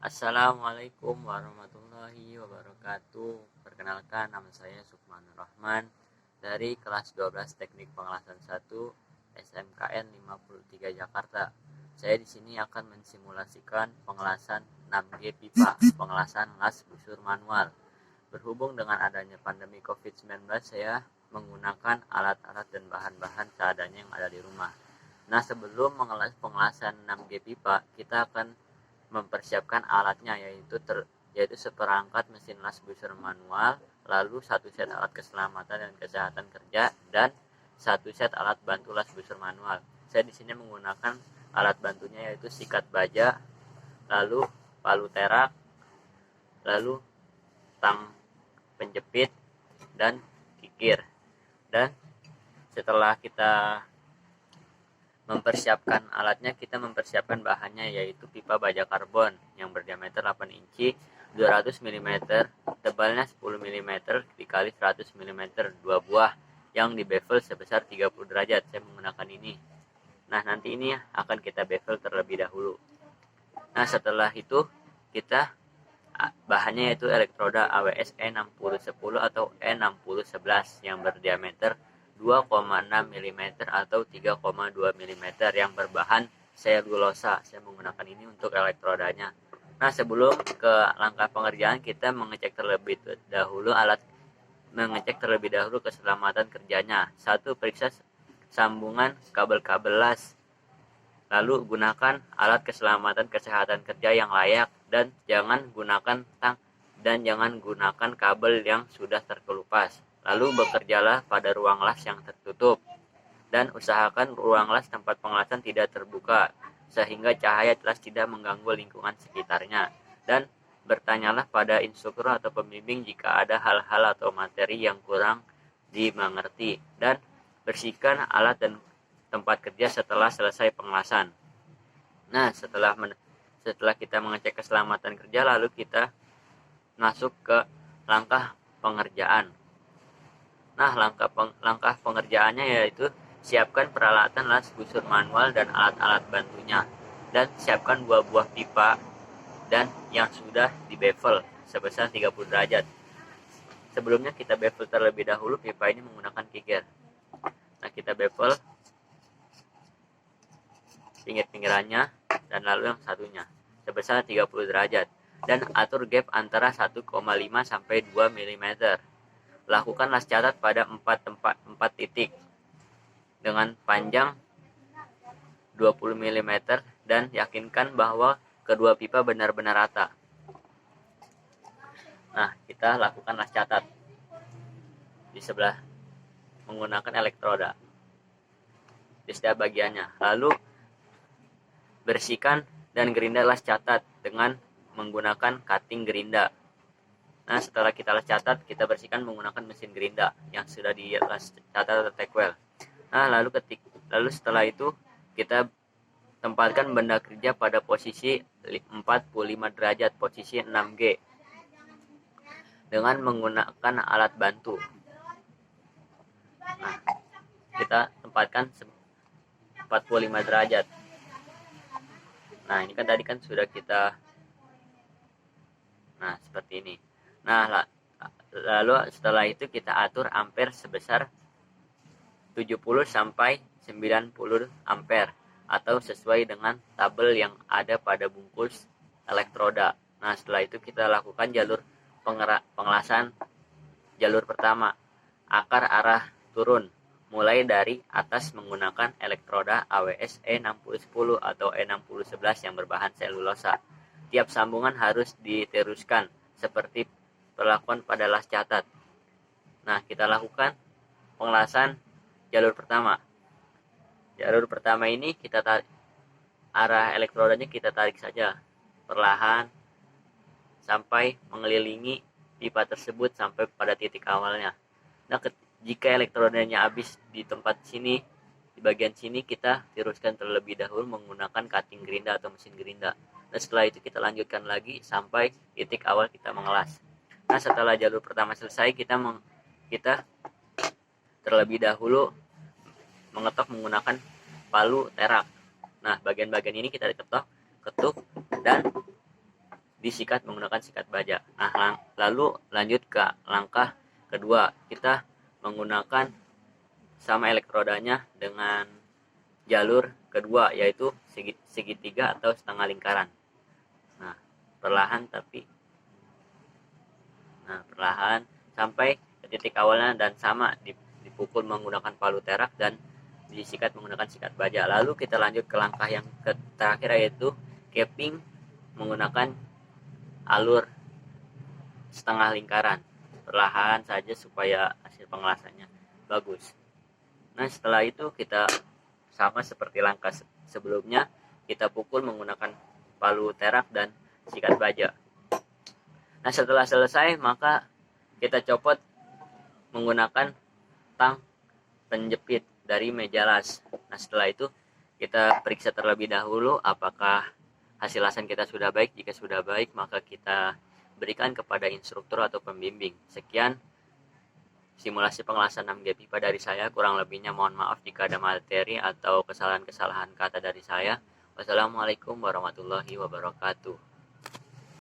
Assalamualaikum warahmatullahi wabarakatuh. Perkenalkan, nama saya Sukmanur Rahman dari kelas 12 Teknik Pengelasan 1 SMKN 53 Jakarta. Saya di sini akan mensimulasikan pengelasan 6G pipa, pengelasan las busur manual. Berhubung dengan adanya pandemi COVID-19, saya menggunakan alat-alat dan bahan-bahan seadanya yang ada di rumah. Nah, sebelum mengelas pengelasan 6G pipa, kita akan mempersiapkan alatnya, yaitu seperangkat mesin las busur manual, lalu satu set alat keselamatan dan kesehatan kerja, dan satu set alat bantu las busur manual. Saya di sini menggunakan alat bantunya yaitu sikat baja, lalu palu terak, lalu tang penjepit, dan kikir. Dan setelah kita mempersiapkan alatnya, kita mempersiapkan bahannya yaitu pipa baja karbon yang berdiameter 8 inci, 200 mm, tebalnya 10 mm dikali 100 mm, 2 buah yang di bevel sebesar 30 derajat. Saya menggunakan ini. Nah, nanti ini akan kita bevel terlebih dahulu. Nah, setelah itu kita bahannya yaitu elektroda AWS E6010 atau E6011 yang berdiameter 2,6 mm atau 3,2 mm yang berbahan selulosa. Saya menggunakan ini untuk elektrodanya. Nah, sebelum ke langkah pengerjaan, kita mengecek terlebih dahulu keselamatan kerjanya. 1. Periksa sambungan kabel-kabel las. Lalu gunakan alat keselamatan kesehatan kerja yang layak dan jangan gunakan kabel yang sudah terkelupas. Lalu bekerjalah pada ruang las yang tertutup dan usahakan ruang las tempat pengelasan tidak terbuka sehingga cahaya las tidak mengganggu lingkungan sekitarnya. Dan bertanyalah pada instruktur atau pembimbing jika ada hal-hal atau materi yang kurang dimengerti, dan bersihkan alat dan tempat kerja setelah selesai pengelasan. Nah, setelah kita mengecek keselamatan kerja, lalu kita masuk ke langkah pengerjaan. Nah, langkah pengerjaannya yaitu siapkan peralatan las busur manual dan alat-alat bantunya, dan siapkan 2 buah pipa dan yang sudah di bevel sebesar 30 derajat. Sebelumnya kita bevel terlebih dahulu pipa ini menggunakan kikir. Nah, kita bevel pinggir-pinggirannya dan lalu yang satunya sebesar 30 derajat, dan atur gap antara 1,5 sampai 2 mm. Lakukan las catat pada 4 titik dengan panjang 20 mm dan yakinkan bahwa kedua pipa benar-benar rata. Nah, kita lakukan las catat di sebelah menggunakan elektroda di setiap bagiannya. Lalu bersihkan dan gerinda las catat dengan menggunakan cutting gerinda. Nah, setelah kita las catat, kita bersihkan menggunakan mesin gerinda yang sudah di las catat atau tackwell. Nah, lalu setelah itu kita tempatkan benda kerja pada posisi 45 derajat, posisi 6G, dengan menggunakan alat bantu. Nah, kita tempatkan 45 derajat. Nah, ini kan tadi kan sudah kita, nah seperti ini. Nah, lalu setelah itu kita atur ampere sebesar 70 sampai 90 ampere atau sesuai dengan tabel yang ada pada bungkus elektroda. Nah, setelah itu kita lakukan jalur pengelasan. Jalur pertama, akar arah turun, mulai dari atas menggunakan elektroda AWS E6010 atau E6011 yang berbahan selulosa. Tiap sambungan harus diteruskan seperti perlakuan pada las catat. Nah, kita lakukan pengelasan jalur pertama. Jalur pertama ini kita tarik, arah elektrodanya kita tarik saja perlahan sampai mengelilingi pipa tersebut sampai pada titik awalnya. Nah, jika elektrodanya habis di tempat sini, di bagian sini, kita tiruskan terlebih dahulu menggunakan cutting gerinda atau mesin gerinda. Dan setelah itu kita lanjutkan lagi sampai titik awal kita mengelas. Nah, setelah jalur pertama selesai, kita terlebih dahulu mengetok menggunakan palu terak. Nah, bagian-bagian ini kita ketuk dan disikat menggunakan sikat baja. Nah, lalu lanjut ke langkah kedua. Kita menggunakan sama elektrodanya dengan jalur kedua, yaitu segitiga atau setengah lingkaran. Nah, perlahan sampai ke titik awalnya dan sama dipukul menggunakan palu terak dan disikat menggunakan sikat baja. Lalu kita lanjut ke langkah yang terakhir, yaitu capping menggunakan alur setengah lingkaran. Perlahan saja supaya hasil pengelasannya bagus. Nah, setelah itu kita sama seperti langkah sebelumnya, kita pukul menggunakan palu terak dan sikat baja. Nah, setelah selesai maka kita copot menggunakan tang penjepit dari meja las. Nah, setelah itu kita periksa terlebih dahulu apakah hasil lasan kita sudah baik. Jika sudah baik, maka kita berikan kepada instruktur atau pembimbing. Sekian simulasi pengelasan 6G pipa dari saya. Kurang lebihnya mohon maaf jika ada materi atau kesalahan-kesalahan kata dari saya. Wassalamualaikum warahmatullahi wabarakatuh.